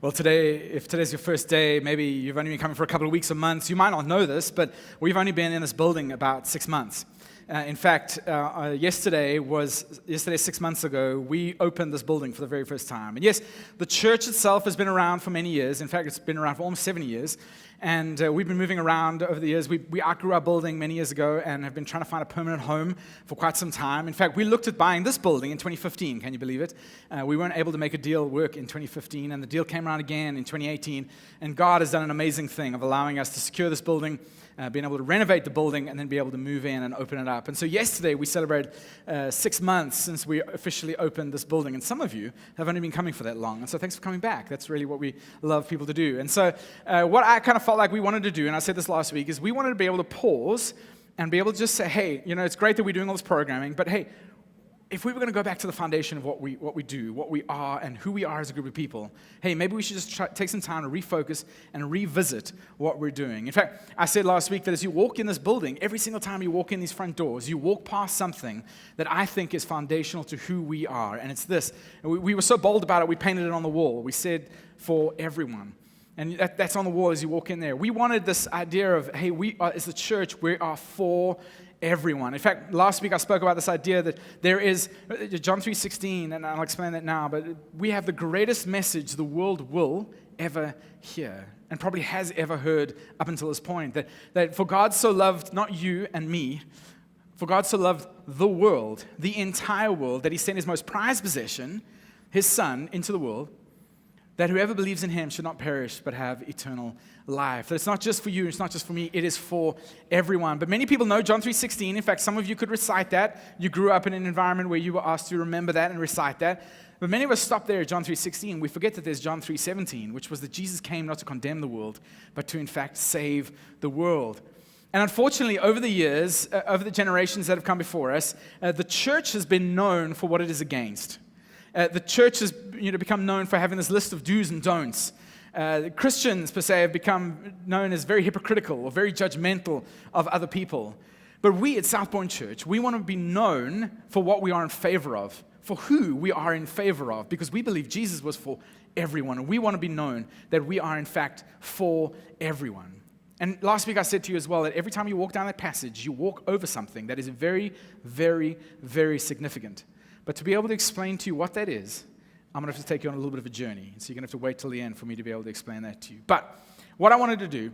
Well, today, if today's your first day, maybe you've only been coming for a couple of weeks or months, you might not know this, but we've only been in this building about 6 months. In fact, yesterday, 6 months ago, we opened this building for the very first time. And yes, the church itself has been around for many years. In fact, it's been around for almost 70 years. And we've been moving around over the years. We outgrew our building many years ago and have been trying to find a permanent home for quite some time. In fact, we looked at buying this building in 2015. Can you believe it? We weren't able to make a deal work in 2015, and the deal came around again in 2018. And God has done an amazing thing of allowing us to secure this building, being able to renovate the building, and then be able to move in and open it up. And so yesterday, we celebrated 6 months since we officially opened this building. And some of you have only been coming for that long. And so thanks for coming back. That's really what we love people to do. And so what I kind of felt like we wanted to do, and I said this last week, is we wanted to be able to pause and be able to just say, hey, it's great that we're doing all this programming, but hey, if we were going to go back to the foundation of what we do, what we are, and who we are as a group of people, hey, maybe we should just take some time to refocus and revisit what we're doing. In fact, I said last week that as you walk in this building, every single time you walk in these front doors, you walk past something that I think is foundational to who we are, and it's this. We were so bold about it, we painted it on the wall. We said, for everyone. And that's on the wall as you walk in there. We wanted this idea of, hey, we are, as the church, we are for everyone. In fact, last week I spoke about this idea that there is, John 3:16, and I'll explain that now, but we have the greatest message the world will ever hear, and probably has ever heard up until this point, that for God so loved not you and me, for God so loved the world, the entire world, that he sent his most prized possession, his son, into the world, that whoever believes in him should not perish but have eternal life. That it's not just for you, it's not just for me, it is for everyone. But many people know John 3:16. In fact, some of you could recite that. You grew up in an environment where you were asked to remember that and recite that. But many of us stop there at John 3:16. We forget that there's John 3:17, which was that Jesus came not to condemn the world, but to in fact save the world. And unfortunately, over the years, over the generations that have come before us, the church has been known for what it is against. The church has become known for having this list of do's and don'ts. Christians, per se, have become known as very hypocritical or very judgmental of other people. But we at Southbourne Church, we want to be known for what we are in favor of, for who we are in favor of, because we believe Jesus was for everyone, and we want to be known that we are, in fact, for everyone. And last week I said to you as well that every time you walk down that passage, you walk over something that is very, very, very significant. But to be able to explain to you what that is, I'm going to have to take you on a little bit of a journey. So you're going to have to wait till the end for me to be able to explain that to you. But what I wanted to do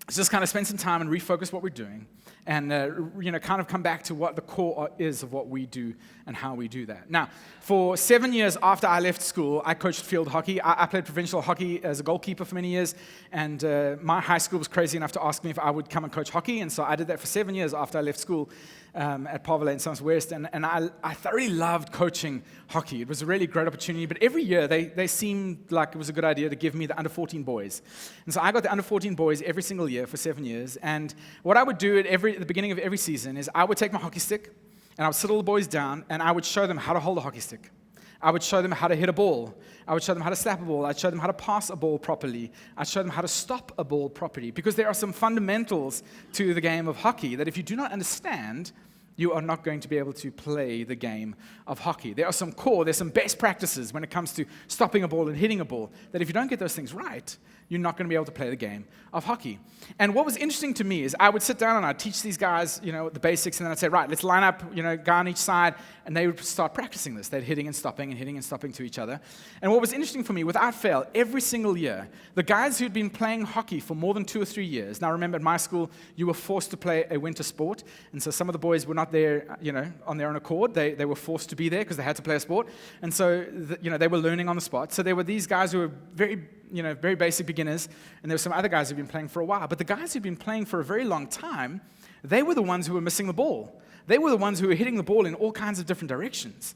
is just kind of spend some time and refocus what we're doing and kind of come back to what the core is of what we do and how we do that. Now, for 7 years after I left school, I coached field hockey. I played provincial hockey as a goalkeeper for many years, and my high school was crazy enough to ask me if I would come and coach hockey, and so I did that for 7 years after I left school at Parvale in South West, and I thoroughly loved coaching hockey. It was a really great opportunity, but every year they seemed like it was a good idea to give me the under-14 boys. And so I got the under-14 boys every single year for 7 years, and what I would do at the beginning of every season is I would take my hockey stick, and I would sit all the boys down, and I would show them how to hold a hockey stick. I would show them how to hit a ball. I would show them how to slap a ball. I'd show them how to pass a ball properly. I'd show them how to stop a ball properly, because there are some fundamentals to the game of hockey that if you do not understand, you are not going to be able to play the game of hockey. There's some best practices when it comes to stopping a ball and hitting a ball, that if you don't get those things right, you're not going to be able to play the game of hockey. And what was interesting to me is I would sit down and I'd teach these guys, the basics, and then I'd say, right, let's line up, guy on each side, and they would start practicing this. They'd hitting and stopping to each other. And what was interesting for me, without fail, every single year, the guys who'd been playing hockey for more than 2 or 3 years, now remember at my school, you were forced to play a winter sport, and so some of the boys were not there, on their own accord. They were forced to be there because they had to play a sport, and so, they were learning on the spot. So there were these guys who were very basic beginners, and there were some other guys who'd been playing for a while. But the guys who'd been playing for a very long time, they were the ones who were missing the ball. They were the ones who were hitting the ball in all kinds of different directions.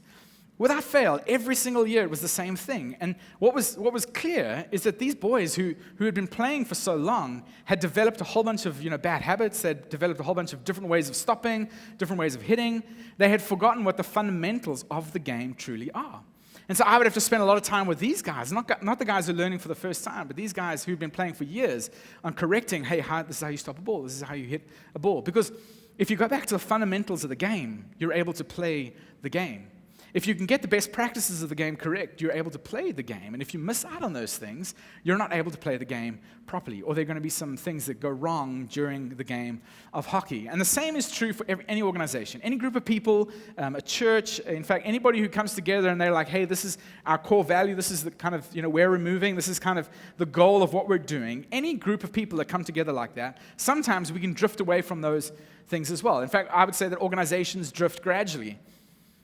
Without fail, every single year it was the same thing. And what was clear is that these boys who had been playing for so long had developed a whole bunch of bad habits. They'd developed a whole bunch of different ways of stopping, different ways of hitting. They had forgotten what the fundamentals of the game truly are. And so I would have to spend a lot of time with these guys, not the guys who are learning for the first time, but these guys who've been playing for years on correcting, hey, this is how you stop a ball, this is how you hit a ball. Because if you go back to the fundamentals of the game, you're able to play the game. If you can get the best practices of the game correct, you're able to play the game. And if you miss out on those things, you're not able to play the game properly, or there are going to be some things that go wrong during the game of hockey. And the same is true for any organization, any group of people, a church, in fact, anybody who comes together and they're like, hey, this is our core value, this is the kind of, where we're moving, this is kind of the goal of what we're doing. Any group of people that come together like that, sometimes we can drift away from those things as well. In fact, I would say that organizations drift gradually.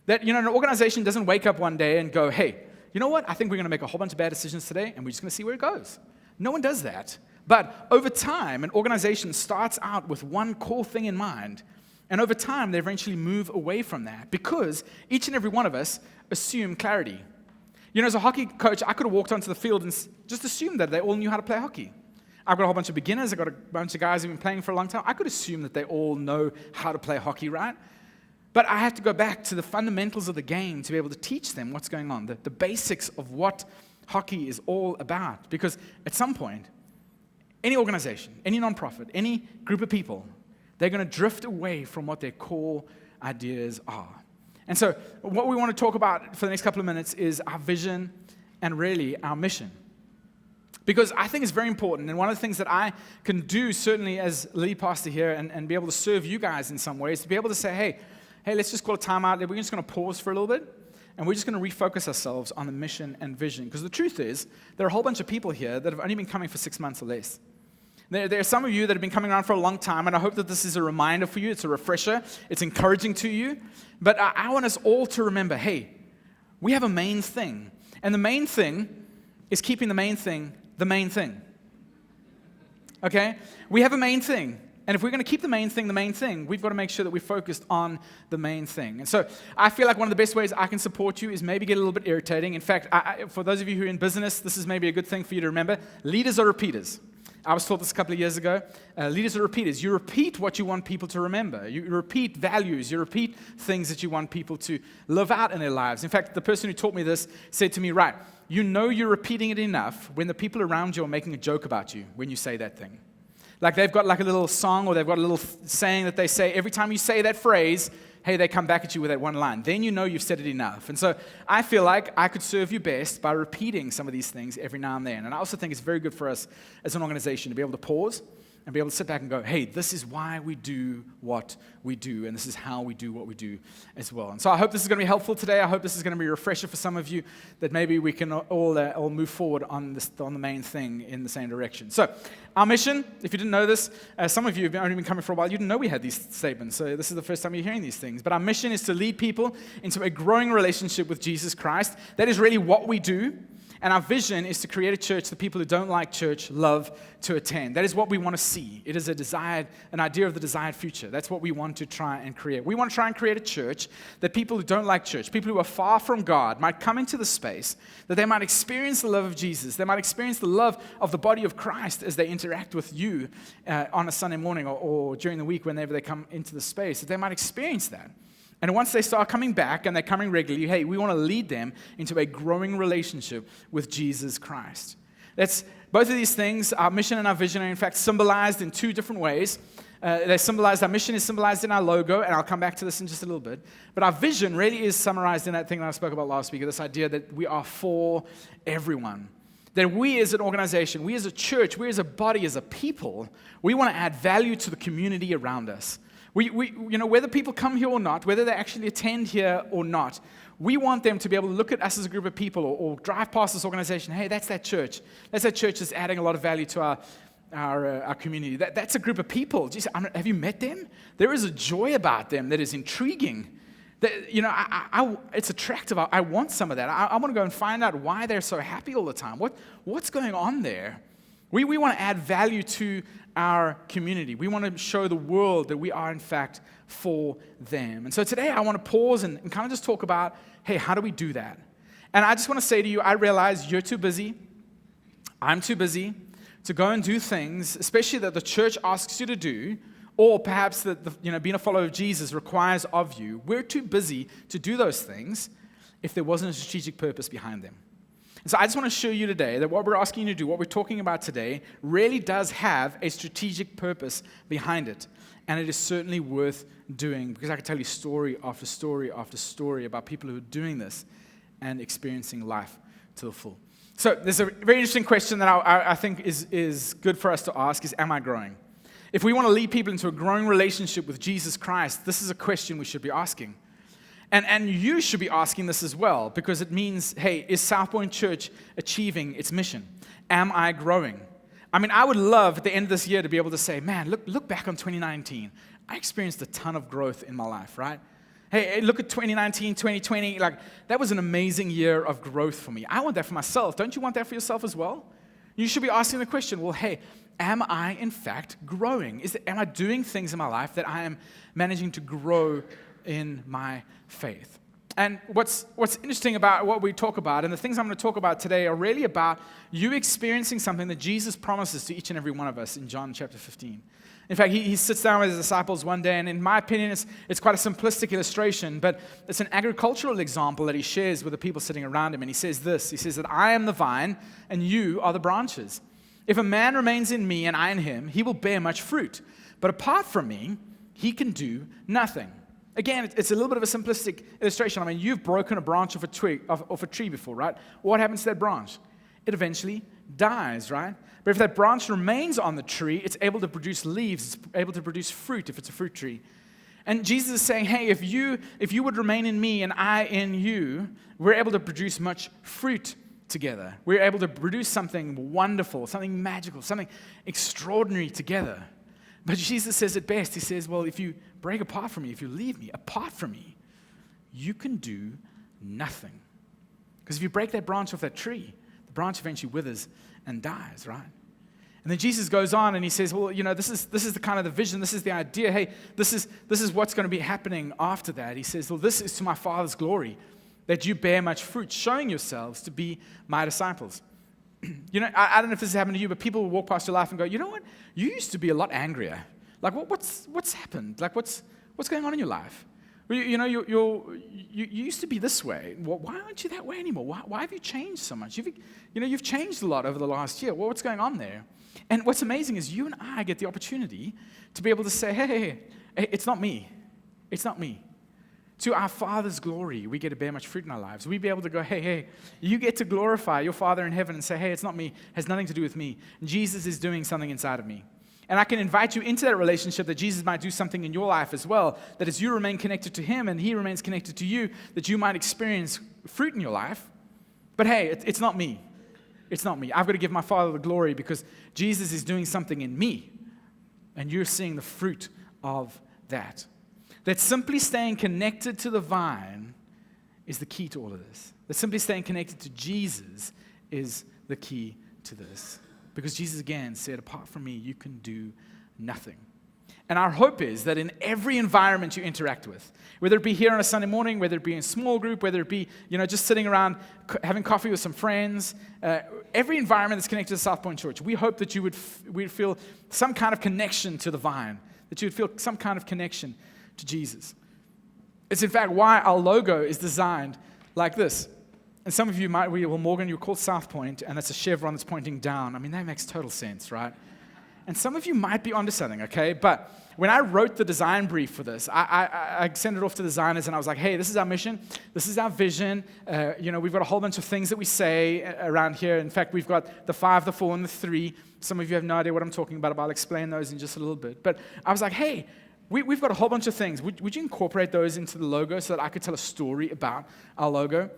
That, an organization doesn't wake up one day and go, hey, you know what? I think we're going to make a whole bunch of bad decisions today, and we're just going to see where it goes. No one does that. But over time, an organization starts out with one core thing in mind, and over time, they eventually move away from that because each and every one of us assume clarity. As a hockey coach, I could have walked onto the field and just assumed that they all knew how to play hockey. I've got a whole bunch of beginners. I've got a bunch of guys who've been playing for a long time. I could assume that they all know how to play hockey, right? But I have to go back to the fundamentals of the game to be able to teach them what's going on, the basics of what hockey is all about. Because at some point, any organization, any nonprofit, any group of people, they're going to drift away from what their core ideas are. And so what we want to talk about for the next couple of minutes is our vision and really our mission. Because I think it's very important, and one of the things that I can do, certainly as lead pastor here, and be able to serve you guys in some ways, to be able to say, hey, let's just call a time out. We're just going to pause for a little bit, and we're just going to refocus ourselves on the mission and vision. Because the truth is, there are a whole bunch of people here that have only been coming for 6 months or less. There are some of you that have been coming around for a long time, and I hope that this is a reminder for you. It's a refresher. It's encouraging to you. But I want us all to remember, hey, we have a main thing. And the main thing is keeping the main thing the main thing. Okay? We have a main thing. And if we're going to keep the main thing, we've got to make sure that we're focused on the main thing. And so I feel like one of the best ways I can support you is maybe get a little bit irritating. In fact, for those of you who are in business, this is maybe a good thing for you to remember. Leaders are repeaters. I was taught this a couple of years ago. Leaders are repeaters. You repeat what you want people to remember. You repeat values. You repeat things that you want people to live out in their lives. In fact, the person who taught me this said to me, right, you're repeating it enough when the people around you are making a joke about you when you say that thing. Like they've got like a little song or they've got a little saying that they say every time you say that phrase, hey, they come back at you with that one line. Then you know you've said it enough. And so I feel like I could serve you best by repeating some of these things every now and then. And I also think it's very good for us as an organization to be able to pause and be able to sit back and go, hey, this is why we do what we do, and this is how we do what we do as well. And so I hope this is going to be helpful today. I hope this is going to be a refresher for some of you, that maybe we can all move forward on the main thing in the same direction. So our mission, if you didn't know this, some of you have only been coming for a while, you didn't know we had these statements, so this is the first time you're hearing these things. But our mission is to lead people into a growing relationship with Jesus Christ. That is really what we do. And our vision is to create a church that people who don't like church love to attend. That is what we want to see. It is an idea of the desired future. That's what we want to try and create. We want to try and create a church that people who don't like church, people who are far from God, might come into the space, that they might experience the love of Jesus. They might experience the love of the body of Christ as they interact with you on a Sunday morning or during the week whenever they come into the space, that they might experience that. And once they start coming back and they're coming regularly, hey, we want to lead them into a growing relationship with Jesus Christ. That's both of these things, our mission and our vision, are in fact symbolized in two different ways. They symbolize, our mission is symbolized in our logo, and I'll come back to this in just a little bit. But our vision really is summarized in that thing that I spoke about last week, this idea that we are for everyone. That we as an organization, we as a church, we as a body, as a people, we want to add value to the community around us. We whether people come here or not, whether they actually attend here or not, we want them to be able to look at us as a group of people or drive past this organization. Hey, that's that church. That's that church that's adding a lot of value to our community. That's a group of people. Jeez, have you met them? There is a joy about them that is intriguing. That, it's attractive. I want some of that. I want to go and find out why they're so happy all the time. What's going on there? We want to add value to our community. We want to show the world that we are, in fact, for them. And so today I want to pause and kind of just talk about, hey, how do we do that? And I just want to say to you, I realize you're too busy. I'm too busy to go and do things, especially that the church asks you to do, or perhaps that being a follower of Jesus requires of you. We're too busy to do those things if there wasn't a strategic purpose behind them. And so I just want to show you today that what we're asking you to do, what we're talking about today, really does have a strategic purpose behind it. And it is certainly worth doing, because I can tell you story after story after story about people who are doing this and experiencing life to the full. So there's a very interesting question that I think is good for us to ask is, am I growing? If we want to lead people into a growing relationship with Jesus Christ, this is a question we should be asking. And you should be asking this as well, because it means, hey, is South Point Church achieving its mission? Am I growing? I mean, I would love at the end of this year to be able to say, man, look back on 2019. I experienced a ton of growth in my life, right? Hey, look at 2019, 2020. Like, that was an amazing year of growth for me. I want that for myself. Don't you want that for yourself as well? You should be asking the question, well, hey, am I in fact growing? Am I doing things in my life that I am managing to grow in my faith? And what's interesting about what we talk about, and the things I'm going to talk about today are really about you experiencing something that Jesus promises to each and every one of us in John chapter 15. In fact, he sits down with his disciples one day, and in my opinion, it's quite a simplistic illustration, but it's an agricultural example that he shares with the people sitting around him. And he says this, he says that I am the vine, and you are the branches. If a man remains in me and I in him, he will bear much fruit. But apart from me, he can do nothing. Again, it's a little bit of a simplistic illustration. I mean, you've broken a branch off a tree before, right? What happens to that branch? It eventually dies, right? But if that branch remains on the tree, it's able to produce leaves, it's able to produce fruit if it's a fruit tree. And Jesus is saying, hey, if you would remain in me and I in you, we're able to produce much fruit together. We're able to produce something wonderful, something magical, something extraordinary together. But Jesus says it best. He says, well, if you break apart from me, if you leave me, apart from me, you can do nothing. Because if you break that branch off that tree, the branch eventually withers and dies, right? And then Jesus goes on and he says, well, this is the kind of the vision, this is the idea. Hey, this is what's going to be happening after that. He says, well, this is to my Father's glory, that you bear much fruit, showing yourselves to be my disciples. I don't know if this has happened to you, but people will walk past your life and go, you know what? You used to be a lot angrier. Like, what's happened? Like, what's going on in your life? You used to be this way. Well, why aren't you that way anymore? Why have you changed so much? You've changed a lot over the last year. Well, what's going on there? And what's amazing is you and I get the opportunity to be able to say, hey, it's not me. It's not me. To our Father's glory, we get to bear much fruit in our lives. We be able to go, hey, you get to glorify your Father in heaven and say, hey, it's not me, it has nothing to do with me. Jesus is doing something inside of me. And I can invite you into that relationship that Jesus might do something in your life as well, that as you remain connected to him and he remains connected to you, that you might experience fruit in your life. But hey, it's not me. It's not me. I've got to give my Father the glory because Jesus is doing something in me. And you're seeing the fruit of that. That simply staying connected to the vine is the key to all of this. That simply staying connected to Jesus is the key to this. Because Jesus again said, apart from me, you can do nothing. And our hope is that in every environment you interact with, whether it be here on a Sunday morning, whether it be in a small group, whether it be just sitting around having coffee with some friends, every environment that's connected to South Point Church, we hope that you would feel some kind of connection to the vine, that you would feel some kind of connection to Jesus. It's in fact why our logo is designed like this. And some of you might, well, Morgan, you're called South Point, and that's a chevron that's pointing down. I mean, that makes total sense, right? and some of you might be onto something, okay? But when I wrote the design brief for this, I sent it off to the designers, and I was like, hey, this is our mission. This is our vision. We've got a whole bunch of things that we say around here. In fact, we've got the 5, the 4, and the 3. Some of you have no idea what I'm talking about, but I'll explain those in just a little bit. But I was like, hey, we've got a whole bunch of things. Would you incorporate those into the logo so that I could tell a story about our logo?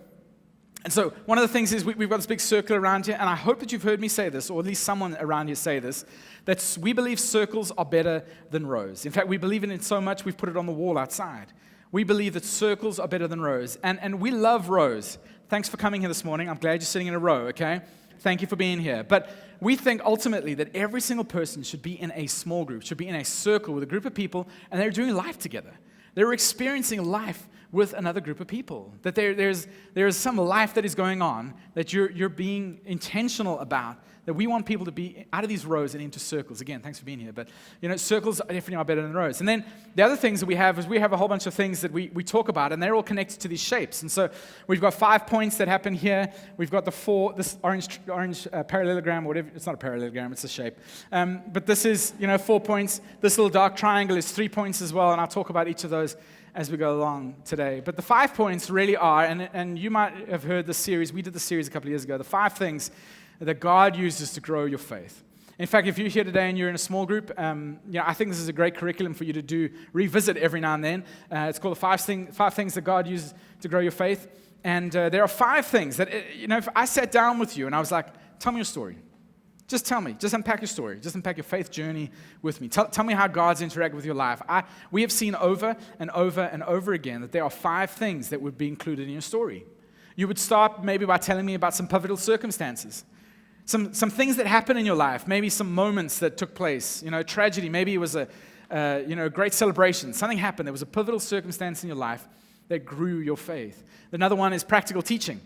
And so one of the things is we've got this big circle around here, and I hope that you've heard me say this, or at least someone around here say this, that we believe circles are better than rows. In fact, we believe in it so much we've put it on the wall outside. We believe that circles are better than rows, and we love rows. Thanks for coming here this morning. I'm glad you're sitting in a row, okay? Thank you for being here. But we think ultimately that every single person should be in a small group, should be in a circle with a group of people, and they're doing life together. They're experiencing life with another group of people. That there's some life that is going on that you're being intentional about. That we want people to be out of these rows and into circles. Again, thanks for being here. But circles definitely are better than rows. And then the other things that we have is we have a whole bunch of things that we talk about, and they're all connected to these shapes. And so we've got 5 points that happen here. We've got the 4, this orange parallelogram, or whatever. It's not a parallelogram, it's a shape. But this is 4 points. This little dark triangle is 3 points as well, and I'll talk about each of those as we go along today. But the 5 points really are, and you might have heard this series. We did the series a couple of years ago. The 5 things that God uses to grow your faith. In fact, if you're here today and you're in a small group, I think this is a great curriculum for you to revisit every now and then. It's called the 5 things that God uses to grow your faith. And there are 5 things that, if I sat down with you and I was like, tell me your story. Just tell me. Just unpack your story. Just unpack your faith journey with me. Tell me how God's interacted with your life. We have seen over and over and over again that there are 5 things that would be included in your story. You would start maybe by telling me about some pivotal circumstances. Some things that happened in your life, maybe some moments that took place, tragedy, maybe it was a great celebration. Something happened. There was a pivotal circumstance in your life that grew your faith. Another one is practical teaching.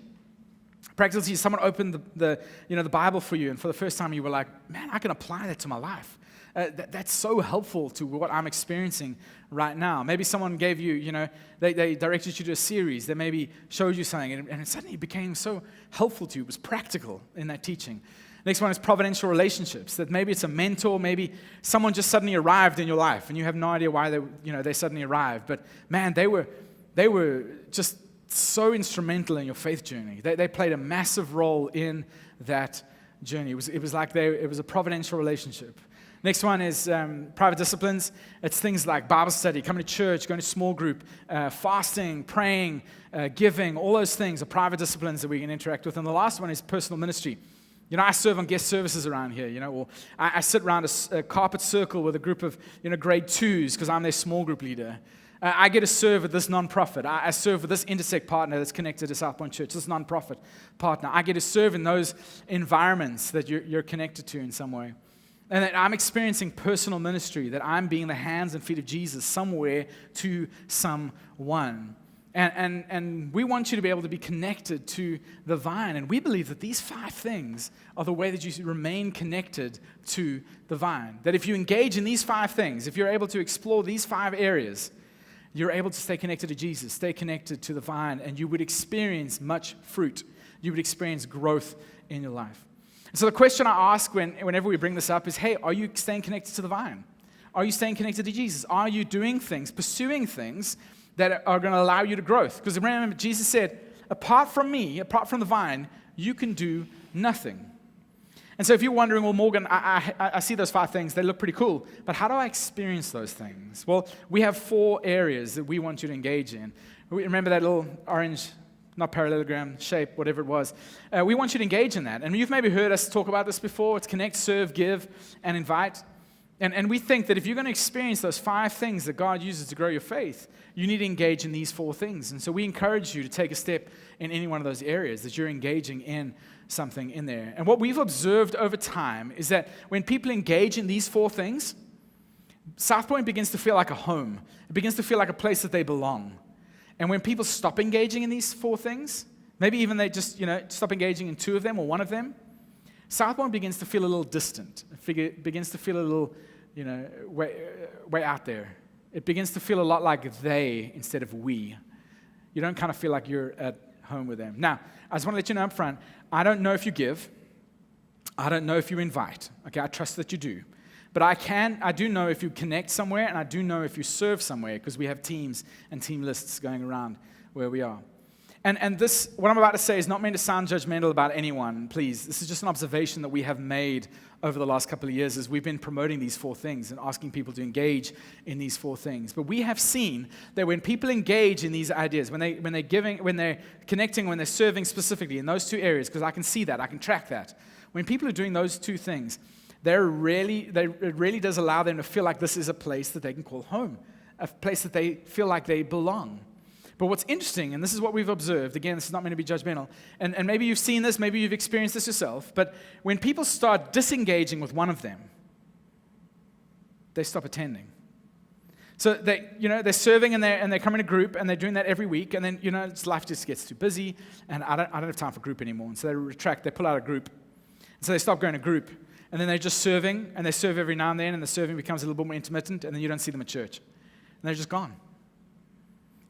Practical teaching, someone opened the Bible for you, and for the first time you were like, man, I can apply that to my life. That's so helpful to what I'm experiencing right now. Maybe someone gave you, they directed you to a series. They maybe showed you something, and it suddenly became so helpful to you. It was practical in that teaching. Next one is providential relationships. That maybe it's a mentor, maybe someone just suddenly arrived in your life, and you have no idea why they suddenly arrived. But man, they were just so instrumental in your faith journey. They played a massive role in that journey. It was like it was a providential relationship. Next one is private disciplines. It's things like Bible study, coming to church, going to small group, fasting, praying, giving. All those things are private disciplines that we can interact with. And the last one is personal ministry. I serve on guest services around here, or I sit around a carpet circle with a group of, grade 2s because I'm their small group leader. I get to serve with this nonprofit. I serve with this Intersect partner that's connected to South Point Church, this nonprofit partner. I get to serve in those environments that you're connected to in some way. And that I'm experiencing personal ministry, that I'm being the hands and feet of Jesus somewhere to someone. And we want you to be able to be connected to the vine. And we believe that these 5 things are the way that you remain connected to the vine. That if you engage in these 5 things, if you're able to explore these 5 areas, you're able to stay connected to Jesus, stay connected to the vine, and you would experience much fruit. You would experience growth in your life. So the question I ask whenever we bring this up is, hey, are you staying connected to the vine? Are you staying connected to Jesus? Are you doing things, pursuing things that are going to allow you to grow? Because remember, Jesus said, apart from me, apart from the vine, you can do nothing. And so if you're wondering, well, Morgan, I see those 5 things. They look pretty cool. But how do I experience those things? Well, we have 4 areas that we want you to engage in. Remember that little orange, not parallelogram, shape, whatever it was. We want you to engage in that. And you've maybe heard us talk about this before. It's connect, serve, give, and invite. And we think that if you're going to experience those 5 things that God uses to grow your faith, you need to engage in these 4 things. And so we encourage you to take a step in any one of those areas that you're engaging in something in there. And what we've observed over time is that when people engage in these 4 things, South Point begins to feel like a home. It begins to feel like a place that they belong. And when people stop engaging in these 4 things, maybe even they just, stop engaging in 2 of them or 1 of them, South Point begins to feel a little distant. It begins to feel a little, way out there. It begins to feel a lot like they instead of we. You don't kind of feel like you're at home with them. Now, I just want to let you know up front, I don't know if you give. I don't know if you invite. Okay, I trust that you do. but I do know if you connect somewhere, and I do know if you serve somewhere, because we have teams and team lists going around where we are. And this, what I'm about to say, is not meant to sound judgmental about anyone, please. This is just an observation that we have made over the last couple of years as we've been promoting these 4 things and asking people to engage in these 4 things. But we have seen that when people engage in these ideas, when they're giving, when they're connecting, when they're serving specifically in those 2 areas, because I can see that, I can track that. When people are doing those 2 things, it really does allow them to feel like this is a place that they can call home, a place that they feel like they belong. But what's interesting, and this is what we've observed, again, this is not meant to be judgmental, and maybe you've seen this, maybe you've experienced this yourself, but when people start disengaging with one of them, they stop attending. So they're serving and they come in a group and they're doing that every week, and then life just gets too busy, and I don't have time for group anymore, and so they retract, they pull out a group, and so they stop going to group, and then they're just serving, and they serve every now and then, and the serving becomes a little bit more intermittent, and then you don't see them at church, and they're just gone.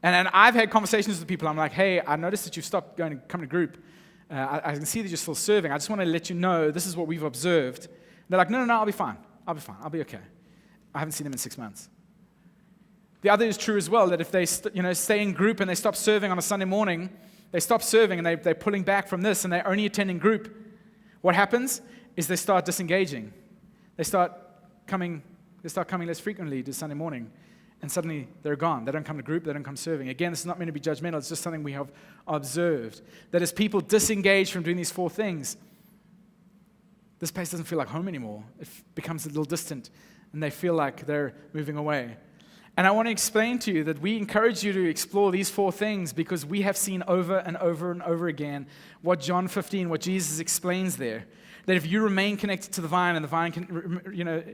And I've had conversations with people. I'm like, hey, I noticed that you've stopped coming to group. I can see that you're still serving. I just want to let you know this is what we've observed. And they're like, no, I'll be fine. I'll be okay. I haven't seen them in 6 months. The other is true as well, that if they stay in group and they stop serving on a Sunday morning, they stop serving and they're pulling back from this and they're only attending group. What happens is they start disengaging. They start coming less frequently to Sunday morning. And suddenly they're gone. They don't come to group, they don't come serving. Again, this is not meant to be judgmental, it's just something we have observed. That as people disengage from doing these 4 things, this place doesn't feel like home anymore. It becomes a little distant, and they feel like they're moving away. And I want to explain to you that we encourage you to explore these 4 things because we have seen over and over and over again what John 15, what Jesus explains there. That if you remain connected to the vine, and the vine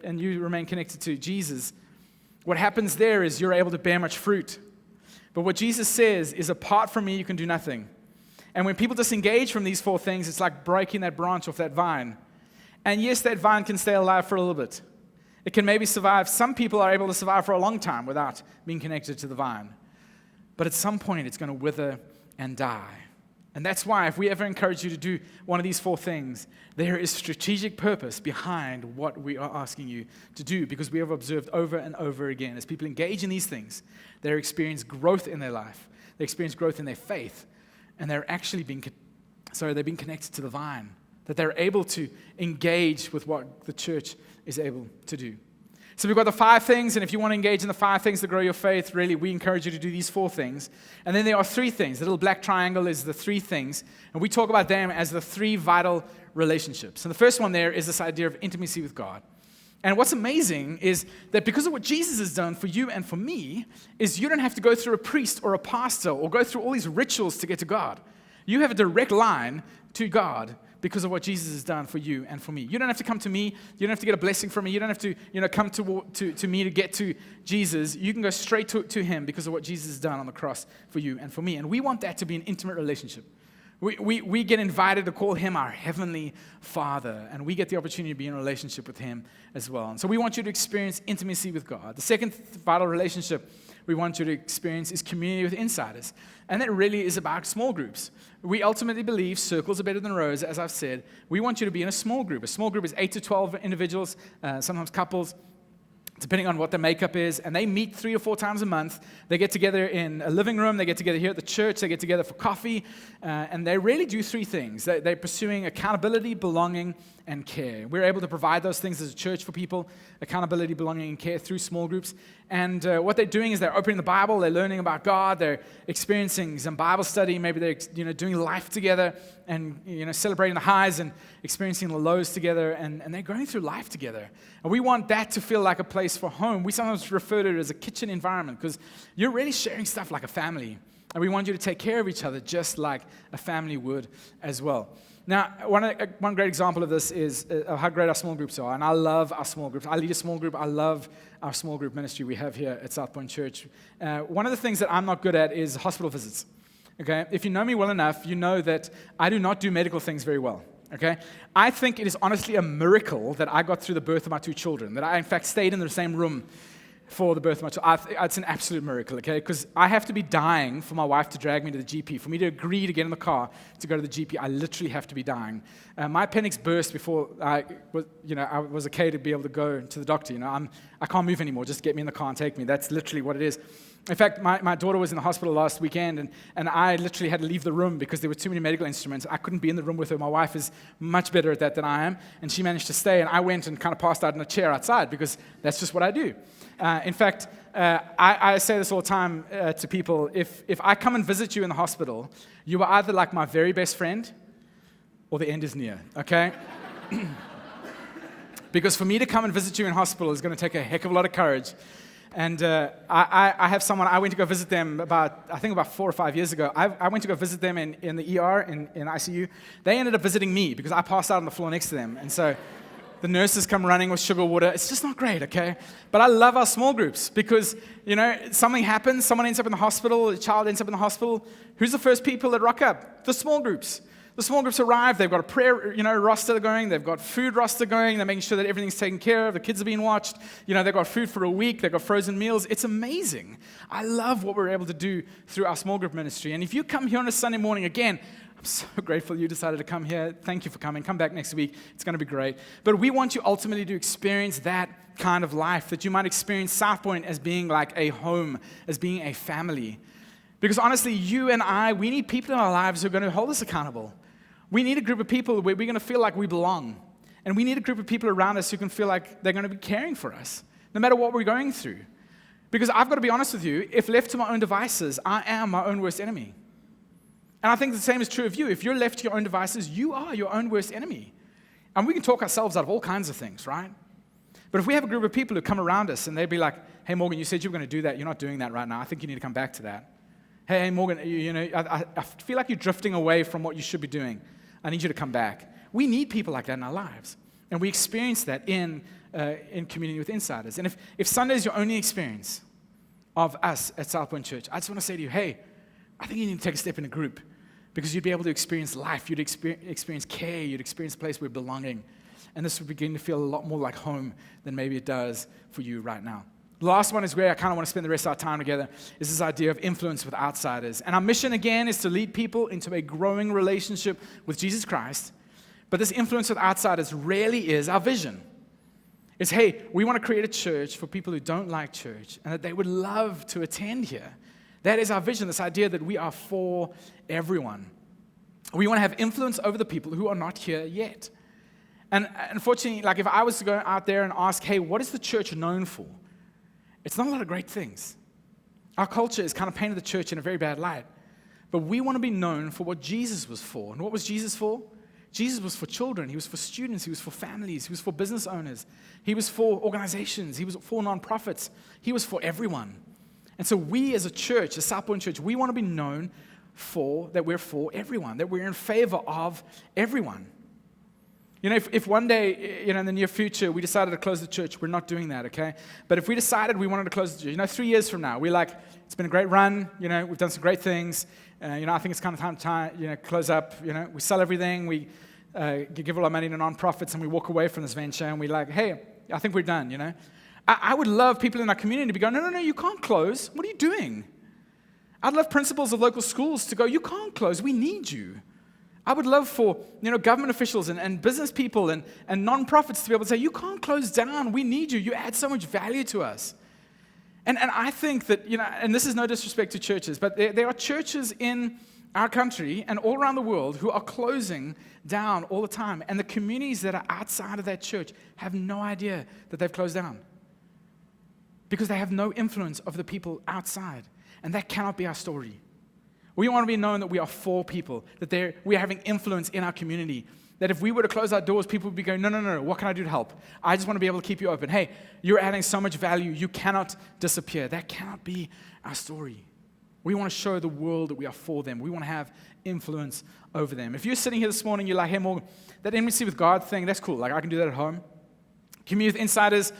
and you remain connected to Jesus, what happens there is you're able to bear much fruit. But what Jesus says is, apart from me, you can do nothing. And when people disengage from these 4 things, it's like breaking that branch off that vine. And yes, that vine can stay alive for a little bit. It can maybe survive. Some people are able to survive for a long time without being connected to the vine. But at some point, it's going to wither and die. And that's why if we ever encourage you to do one of these 4 things, there is strategic purpose behind what we are asking you to do, because we have observed over and over again, as people engage in these things, they experience growth in their life, they experience growth in their faith, and they're actually being connected to the vine, that they're able to engage with what the church is able to do. So we've got the 5 things, and if you want to engage in the 5 things that grow your faith, really, we encourage you to do these 4 things. And then there are 3 things. The little black triangle is the 3 things, and we talk about them as the 3 vital relationships. And the first one there is this idea of intimacy with God. And what's amazing is that because of what Jesus has done for you and for me, is you don't have to go through a priest or a pastor or go through all these rituals to get to God. You have a direct line to God because of what Jesus has done for you and for me. You don't have to come to me. You don't have to get a blessing from me. You don't have to, come to me to get to Jesus. You can go straight to him because of what Jesus has done on the cross for you and for me. And we want that to be an intimate relationship. We get invited to call him our heavenly Father, and we get the opportunity to be in a relationship with him as well. And so we want you to experience intimacy with God. The second vital relationship we want you to experience is community with insiders. And that really is about small groups. We ultimately believe circles are better than rows, as I've said. We want you to be in a small group. A small group is 8 to 12 individuals, sometimes couples, depending on what the makeup is, and they meet 3 or 4 times a month. They get together in a living room, they get together here at the church, they get together for coffee, and they really do 3 things. They're pursuing accountability, belonging, and care. We're able to provide those things as a church for people, accountability, belonging, and care through small groups. And what they're doing is they're opening the Bible, they're learning about God, they're experiencing some Bible study, maybe they're doing life together and celebrating the highs and experiencing the lows together, and they're going through life together. And we want that to feel like a place for home. We sometimes refer to it as a kitchen environment because you're really sharing stuff like a family. And we want you to take care of each other just like a family would as well. Now, one great example of this is how great our small groups are. And I love our small groups. I lead a small group. I love our small group ministry we have here at South Point Church. One of the things that I'm not good at is hospital visits. Okay? If you know me well enough, you know that I do not do medical things very well. Okay? I think it is honestly a miracle that I got through the birth of my 2 children, that I, in fact, stayed in the same room for the birth of my child. It's an absolute miracle, okay? Because I have to be dying for my wife to drag me to the GP. For me to agree to get in the car to go to the GP, I literally have to be dying. My appendix burst before I was okay to be able to go to the doctor. I can't move anymore. Just get me in the car and take me. That's literally what it is. In fact, my daughter was in the hospital last weekend, and I literally had to leave the room because there were too many medical instruments. I couldn't be in the room with her. My wife is much better at that than I am, and she managed to stay, and I went and kind of passed out in a chair outside because that's just what I do. In fact, I say this all the time to people. If I come and visit you in the hospital, you are either like my very best friend or the end is near, okay? Because for me to come and visit you in hospital is going to take a heck of a lot of courage. And I have someone, I went to go visit them about 4 or 5 years ago. I went to go visit them in the ER, in ICU. They ended up visiting me because I passed out on the floor next to them. And so the nurses come running with sugar water. It's just not great, okay? But I love our small groups because, something happens, someone ends up in the hospital, a child ends up in the hospital. Who's the first people that rock up? The small groups. The small groups arrive, they've got a prayer, roster going, they've got food roster going, they're making sure that everything's taken care of, the kids are being watched, they've got food for a week, they've got frozen meals. It's amazing. I love what we're able to do through our small group ministry. And if you come here on a Sunday morning, again, I'm so grateful you decided to come here. Thank you for coming. Come back next week. It's going to be great. But we want you ultimately to experience that kind of life, that you might experience South Point as being like a home, as being a family. Because honestly, you and I, we need people in our lives who are going to hold us accountable. We need a group of people where we're going to feel like we belong. And we need a group of people around us who can feel like they're going to be caring for us, no matter what we're going through. Because I've got to be honest with you, if left to my own devices, I am my own worst enemy. And I think the same is true of you. If you're left to your own devices, you are your own worst enemy. And we can talk ourselves out of all kinds of things, right? But if we have a group of people who come around us and they'd be like, hey, Morgan, you said you were going to do that. You're not doing that right now. I think you need to come back to that. Hey, Morgan, I feel like you're drifting away from what you should be doing. I need you to come back. We need people like that in our lives. And we experience that in community with insiders. And if Sunday is your only experience of us at South Point Church, I just want to say to you, hey, I think you need to take a step in a group because you'd be able to experience life. You'd experience care. You'd experience a place where belonging. And this would begin to feel a lot more like home than maybe it does for you right now. The last one is where I kind of want to spend the rest of our time together, is this idea of influence with outsiders. And our mission, again, is to lead people into a growing relationship with Jesus Christ. But this influence with outsiders really is our vision. It's, hey, we want to create a church for people who don't like church and that they would love to attend here. That is our vision, this idea that we are for everyone. We want to have influence over the people who are not here yet. And unfortunately, like if I was to go out there and ask, hey, what is the church known for? It's not a lot of great things. Our culture has kind of painted the church in a very bad light. But we want to be known for what Jesus was for. And what was Jesus for? Jesus was for children. He was for students. He was for families. He was for business owners. He was for organizations. He was for nonprofits. He was for everyone. And so we as a church, as South Point Church, we want to be known for that we're for everyone, that we're in favor of everyone. If one day, in the near future, we decided to close the church, we're not doing that, okay? But if we decided we wanted to close the church, 3 years from now, we're like, it's been a great run, we've done some great things, I think it's kind of time to close up, we sell everything, we give all our money to nonprofits, and we walk away from this venture, and we're like, hey, I think we're done, I would love people in our community to be going, no, you can't close. What are you doing? I'd love principals of local schools to go, you can't close, we need you. I would love for government officials and business people and nonprofits to be able to say, you can't close down. We need you. You add so much value to us. And I think that, and this is no disrespect to churches, but there are churches in our country and all around the world who are closing down all the time. And the communities that are outside of that church have no idea that they've closed down because they have no influence over the people outside. And that cannot be our story. We want to be known that we are for people, that we are having influence in our community, that if we were to close our doors, people would be going, no, what can I do to help? I just want to be able to keep you open. Hey, you're adding so much value, you cannot disappear. That cannot be our story. We want to show the world that we are for them. We want to have influence over them. If you're sitting here this morning, you're like, hey, Morgan, that intimacy with God thing, that's cool. Like, I can do that at home. Community with insiders,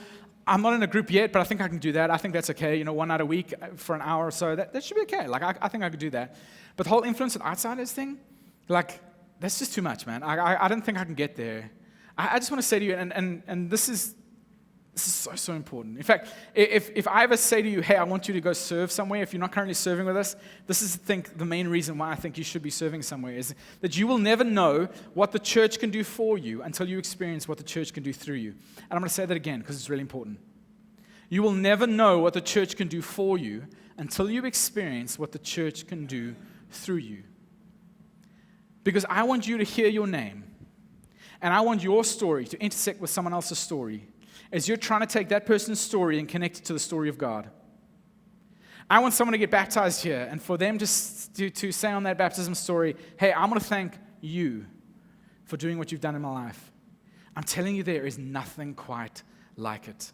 I'm not in a group yet, but I think I can do that. I think that's okay. 1 night a week for an hour or so, that should be okay. Like, I think I could do that. But the whole influence with outsiders thing, like, that's just too much, man. I don't think I can get there. I just want to say to you, and this is This is so, so important. In fact, if I ever say to you, hey, I want you to go serve somewhere, if you're not currently serving with us, this is, the main reason why I think you should be serving somewhere, is that you will never know what the church can do for you until you experience what the church can do through you. And I'm going to say that again because it's really important. You will never know what the church can do for you until you experience what the church can do through you. Because I want you to hear your name, and I want your story to intersect with someone else's story as you're trying to take that person's story and connect it to the story of God. I want someone to get baptized here, and for them to say on that baptism story, hey, I'm going to thank you for doing what you've done in my life. I'm telling you, there is nothing quite like it.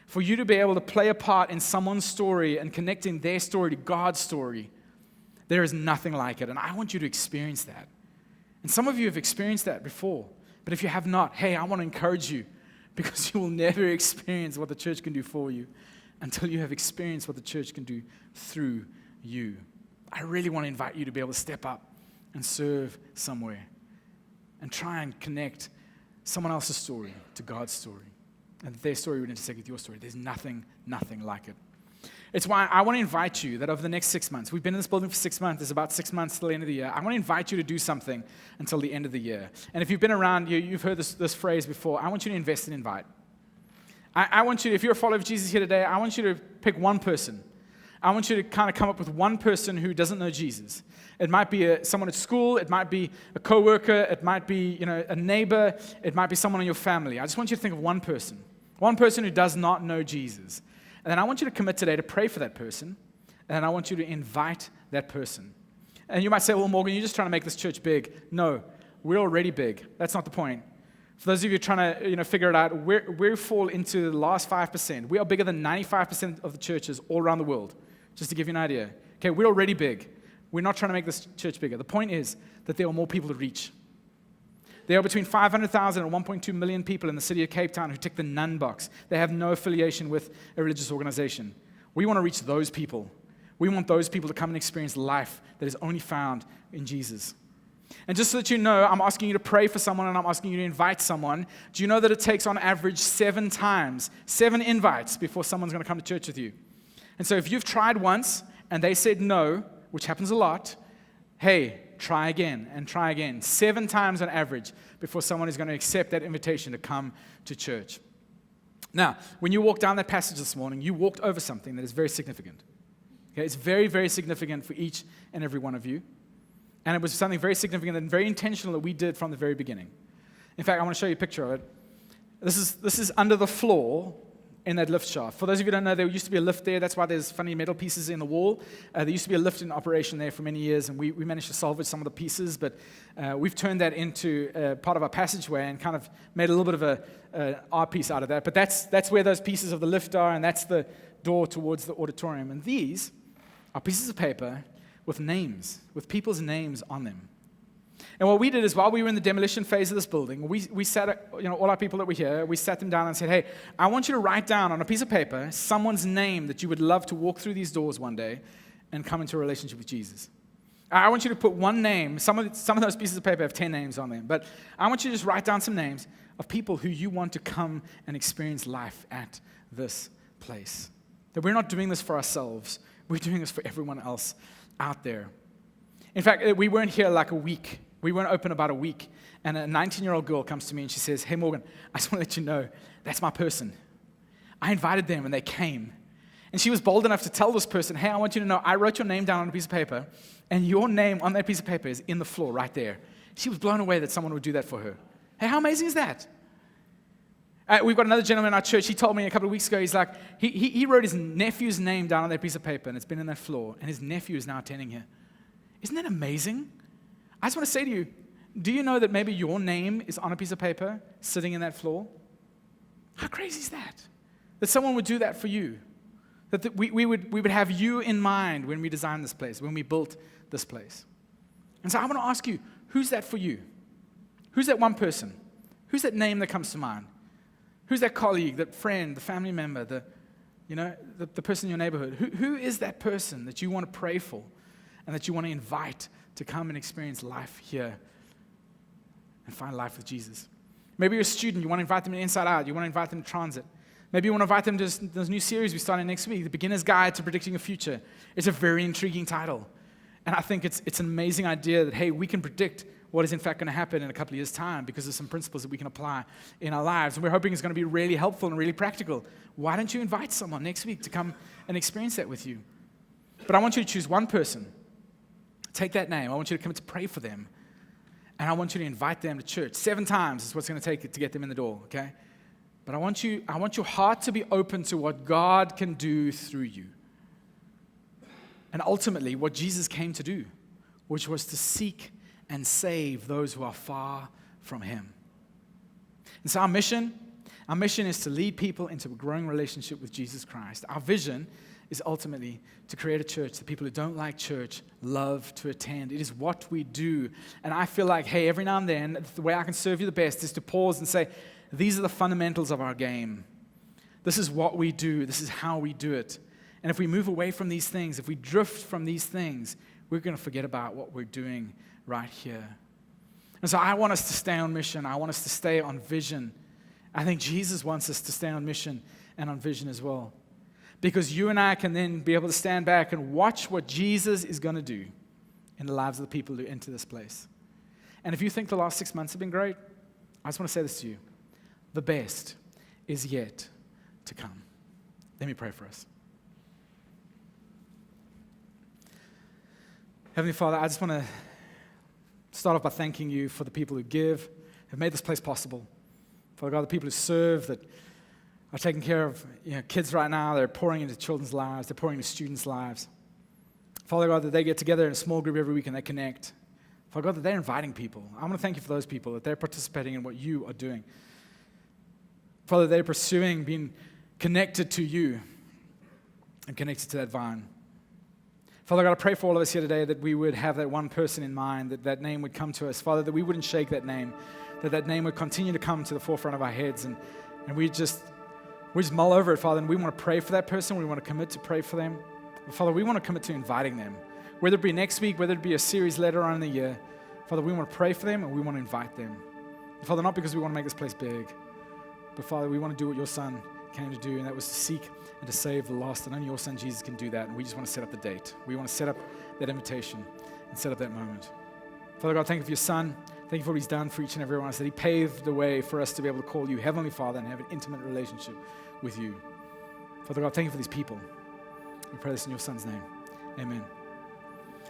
For you to be able to play a part in someone's story and connecting their story to God's story, there is nothing like it, and I want you to experience that. And some of you have experienced that before, but if you have not, hey, I want to encourage you, because you will never experience what the church can do for you until you have experienced what the church can do through you. I really want to invite you to be able to step up and serve somewhere and try and connect someone else's story to God's story, and their story would intersect with your story. There's nothing like it. It's why I want to invite you that over the next 6 months, we've been in this building for 6 months, there's about 6 months till the end of the year. I want to invite you to do something until the end of the year. And if you've been around, you've heard this phrase before. I want you to invest and invite. I want you, if you're a follower of Jesus here today, I want you to pick one person. I want you to kind of come up with one person who doesn't know Jesus. It might be someone at school, it might be a coworker, it might be a neighbor, it might be someone in your family. I just want you to think of one person who does not know Jesus. And then I want you to commit today to pray for that person, and I want you to invite that person. And you might say, well, Morgan, you're just trying to make this church big. No, we're already big. That's not the point. For those of you trying to figure it out, we fall into the last 5%. We are bigger than 95% of the churches all around the world, just to give you an idea. Okay, we're already big. We're not trying to make this church bigger. The point is that there are more people to reach. There are between 500,000 and 1.2 million people in the city of Cape Town who tick the none box. They have no affiliation with a religious organization. We want to reach those people. We want those people to come and experience life that is only found in Jesus. And just so that you know, I'm asking you to pray for someone and I'm asking you to invite someone. Do you know that it takes on average 7 invites before someone's going to come to church with you? And so if you've tried once and they said no, which happens a lot, hey, try again and try again. 7 times on average before someone is going to accept that invitation to come to church. Now, when you walked down that passage this morning, you walked over something that is very significant. Okay, it's very, very significant for each and every one of you. And it was something very significant and very intentional that we did from the very beginning. In fact, I want to show you a picture of it. This is under the floor in that lift shaft. For those of you who don't know, there used to be a lift there. That's why there's funny metal pieces in the wall. There used to be a lift in operation there for many years, and we managed to salvage some of the pieces, but we've turned that into part of our passageway and kind of made a little bit of an art piece out of that. But that's where those pieces of the lift are, and that's the door towards the auditorium. And these are pieces of paper with names, with people's names on them. And what we did is while we were in the demolition phase of this building, we sat, all our people that were here, we sat them down and said, hey, I want you to write down on a piece of paper someone's name that you would love to walk through these doors one day and come into a relationship with Jesus. I want you to put one name. Some of those pieces of paper have 10 names on them, but I want you to just write down some names of people who you want to come and experience life at this place. That we're not doing this for ourselves. We're doing this for everyone else out there. In fact, we weren't here like a week. We weren't open about a week. And a 19-year-old girl comes to me and she says, hey, Morgan, I just want to let you know, that's my person. I invited them and they came. And she was bold enough to tell this person, hey, I want you to know, I wrote your name down on a piece of paper, and your name on that piece of paper is in the floor right there. She was blown away that someone would do that for her. Hey, how amazing is that? We've got another gentleman in our church. He told me a couple of weeks ago, he's like, he wrote his nephew's name down on that piece of paper, and it's been in that floor, and his nephew is now attending here. Isn't that amazing? I just want to say to you, do you know that maybe your name is on a piece of paper sitting in that floor? How crazy is that? That someone would do that for you. That we would have you in mind when we designed this place, when we built this place. And so I want to ask you, who's that for you? Who's that one person? Who's that name that comes to mind? Who's that colleague, that friend, the family member, the person in your neighborhood? Who is that person that you want to pray for and that you want to invite to come and experience life here and find life with Jesus? Maybe you're a student, you want to invite them to Inside Out, you want to invite them to Transit. Maybe you want to invite them to this new series we're starting next week, The Beginner's Guide to Predicting Your Future. It's a very intriguing title. And I think it's an amazing idea that, hey, we can predict what is in fact going to happen in a couple of years' time because of some principles that we can apply in our lives. And we're hoping it's going to be really helpful and really practical. Why don't you invite someone next week to come and experience that with you? But I want you to choose one person. Take that name. I want you to commit to pray for them. And I want you to invite them to church. 7 times is what's going to take to get them in the door, okay? But I want your heart to be open to what God can do through you. And ultimately, what Jesus came to do, which was to seek and save those who are far from Him. And so our mission is to lead people into a growing relationship with Jesus Christ. Our vision is ultimately to create a church that people who don't like church love to attend. It is what we do. And I feel like, hey, every now and then, the way I can serve you the best is to pause and say, these are the fundamentals of our game. This is what we do. This is how we do it. And if we move away from these things, if we drift from these things, we're going to forget about what we're doing right here. And so I want us to stay on mission. I want us to stay on vision. I think Jesus wants us to stay on mission and on vision as well. Because you and I can then be able to stand back and watch what Jesus is going to do in the lives of the people who enter this place. And if you think the last 6 months have been great, I just want to say this to you. The best is yet to come. Let me pray for us. Heavenly Father, I just want to start off by thanking you for the people who give, have made this place possible. Father God, the people who serve, that are taking care of kids right now. They're pouring into children's lives. They're pouring into students' lives. Father God, that they get together in a small group every week and they connect. Father God, that they're inviting people. I want to thank you for those people, that they're participating in what you are doing. Father, they're pursuing being connected to you and connected to that vine. Father God, I pray for all of us here today that we would have that one person in mind, that that name would come to us. Father, that we wouldn't shake that name, that that name would continue to come to the forefront of our heads, and we just mull over it, Father, and we want to pray for that person. We want to commit to pray for them. But Father, we want to commit to inviting them, whether it be next week, whether it be a series later on in the year. Father, we want to pray for them, and we want to invite them. And Father, not because we want to make this place big, but Father, we want to do what your Son came to do, and that was to seek and to save the lost, and only your Son Jesus can do that, and we just want to set up the date. We want to set up that invitation and set up that moment. Father God, thank you for your Son. Thank you for what He's done for each and every one of us, that He paved the way for us to be able to call you Heavenly Father and have an intimate relationship with you. Father God, thank you for these people. We pray this in your Son's name. Amen.